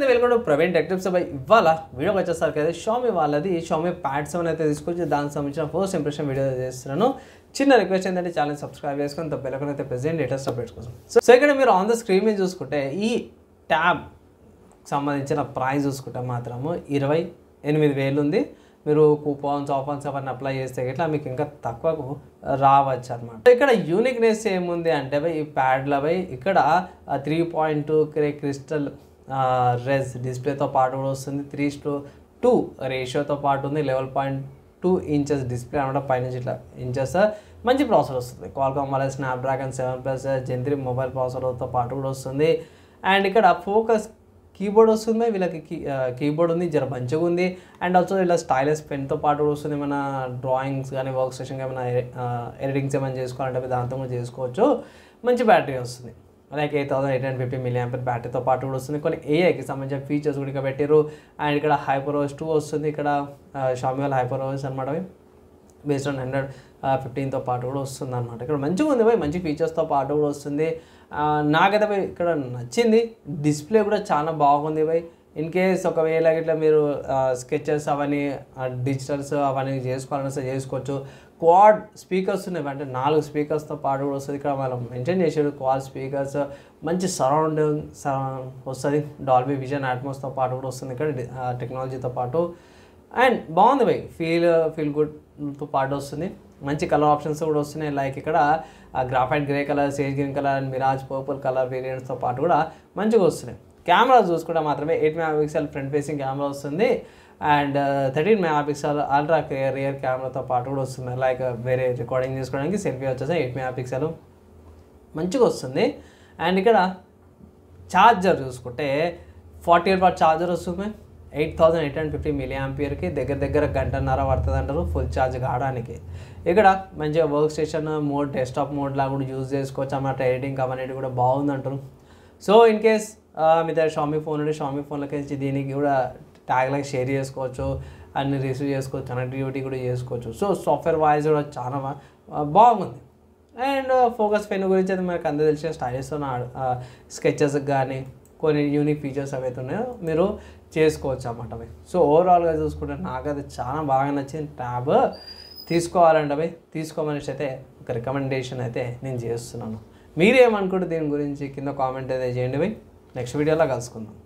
Welcome to Praveen tech tips. ఇవాళ వీడియోకి వచ్చేసరికి అయితే షామీ వాళ్ళది షామీ ప్యాడ్ 7 అయితే తీసుకొచ్చి దానికి సంబంధించిన ఫస్ట్ ఇంప్రెషన్ వీడియో చేస్తున్నాను. చిన్న రిక్వెస్ట్ ఏంటంటే ఛానల్ సబ్స్క్రైబ్ చేసుకొని బెల్ అయితే ప్రెజెంట్ లేటెస్ట్ అప్డేట్స్ కోసం. సో ఇక్కడ మీరు ఆన్ ద స్క్రీన్ మీద చూసుకుంటే ఈ ట్యాబ్ సంబంధించిన ప్రైస్ చూసుకుంటే మాత్రము 28,000 ఉంది. మీరు కూపాన్స్ ఆఫర్స్ అవన్నీ అప్లై చేస్తే ఇట్లా మీకు ఇంకా తక్కువకు రావచ్చు అనమాట. ఇక్కడ యూనిక్నెస్ ఏముంది అంటే ఈ ప్యాడ్ల ఇక్కడ 3.2 క్రిస్టల్ రెజ్ డిస్ప్లేతో పాటు కూడా వస్తుంది. 3:2 రేషియోతో పాటు ఉంది. 11.2 ఇంచెస్ డిస్ప్లే అనమాట. పైనుంచి ఇట్లా ఇంచెస్ మంచి ప్రాసెసర్ వస్తుంది. క్వాల్కామ్ వాళ్ళ స్నాప్డ్రాగన్ 7+ Gen 3 మొబైల్ ప్రాసెసర్తో పాటు కూడా వస్తుంది. అండ్ ఇక్కడ ఫోకస్ కీబోర్డ్ వస్తుంది. వీళ్ళకి కీబోర్డ్ ఉంది, జర మంచిగా ఉంది. అండ్ ఆల్సో ఇలా స్టైలస్ పెన్తో పాటు కూడా వస్తుంది. మన డ్రాయింగ్స్ కానీ వర్క్ స్టేషన్ ఏమైనా ఎడిటింగ్స్ ఏమైనా చేసుకోవాలంటే దాంతో కూడా చేసుకోవచ్చు. మంచి బ్యాటరీ వస్తుంది. లైక్ 8850 mAh బ్యాటరీతో పాటు కూడా వస్తుంది. కొన్ని ఏఐకి సంబంధించిన ఫీచర్స్ కూడా ఇక్కడ పెట్టారు. అండ్ ఇక్కడ HyperOS 2 వస్తుంది. ఇక్కడ షామీ వాళ్ళ HyperOS అనమాట. బేస్డ్ ఆన్ 115తో పాటు కూడా వస్తుంది అనమాట. ఇక్కడ మంచిగా ఉంది మంచి ఫీచర్స్తో పాటు కూడా వస్తుంది. నాకైతే ఇక్కడ నచ్చింది. డిస్ప్లే కూడా చాలా బాగుంది ఇన్ కేస్ ఒకవేళ ఇట్లా మీరు స్కెచెస్ అవన్నీ డిజిటల్స్ అవన్నీ చేసుకోవాలన్నా చేసుకోవచ్చు. క్వాడ్ స్పీకర్స్ ఉన్నాయి అంటే 4 స్పీకర్స్తో పాటు కూడా వస్తుంది. ఇక్కడ మనం మెన్షన్ చేసాడు క్వాడ్ స్పీకర్స్. మంచి సరౌండ్ వస్తుంది. డాల్బీ విజన్ అట్మాస్తో పాటు కూడా వస్తుంది ఇక్కడ టెక్నాలజీతో పాటు. అండ్ బాగుంది ఫీల్ గుడ్తో పాటు వస్తుంది. మంచి కలర్ ఆప్షన్స్ కూడా వస్తున్నాయి. లైక్ ఇక్కడ graphite grey colour, sage green colour and mirage purple colour వేరియంట్స్తో పాటు కూడా మంచిగా వస్తున్నాయి. కెమెరా చూసుకుంటే మాత్రమే 8 MP ఫ్రంట్ ఫేసింగ్ కెమెరా వస్తుంది. అండ్ 13 MP అల్ట్రా రియర్ కెమెరాతో పాటు కూడా వస్తుంది. లైక్ వేరే రికార్డింగ్ చేసుకోవడానికి సెల్ఫీ వచ్చేసి 8 MP మంచిగా వస్తుంది. అండ్ ఇక్కడ ఛార్జర్ చూసుకుంటే 48 వాట్ ఛార్జర్ వస్తుంది. 8850 mAhకి దగ్గర గంటన్నర పడుతుంది అంటారు ఫుల్ ఛార్జ్ కావడానికి. ఇక్కడ మంచిగా work station mode, desktop mode లాగా కూడా యూజ్ చేసుకోవచ్చు అన్నమాట. ఎడిటింగ్ అవన్నీ కూడా బాగుంది అంటారు. సో ఇన్ కేస్ మీ దగ్గర షామీ ఫోన్ ఉంటే షామీ ఫోన్లకి దీనికి కూడా ట్యాగ్ లాగా షేర్ చేసుకోవచ్చు, అన్ని రిసీవ్ చేసుకోవచ్చు, కనెక్టివిటీ కూడా చేసుకోవచ్చు. సో సాఫ్ట్వేర్ వాయిస్ కూడా చాలా బాగుంది. అండ్ ఫోకస్ పెన్ గురించి అయితే మనకు అందరూ తెలిసిన స్టైలిష్తో స్కెచెస్ కానీ కొన్ని యూనిక్ ఫీచర్స్ అవైతే ఉన్నాయో మీరు చేసుకోవచ్చు అన్నమాట. సో ఓవరాల్గా చూసుకుంటే నాకైతే చాలా బాగా నచ్చింది. ట్యాబ్ తీసుకోవాలంటే తీసుకోమని అయితే ఒక రికమెండేషన్ అయితే నేను చేస్తున్నాను. మీరేమనుకుంటే దీని గురించి కింద కామెంట్ అయితే చేయండి. నెక్స్ట్ వీడియోలో కలుసుకుందాం.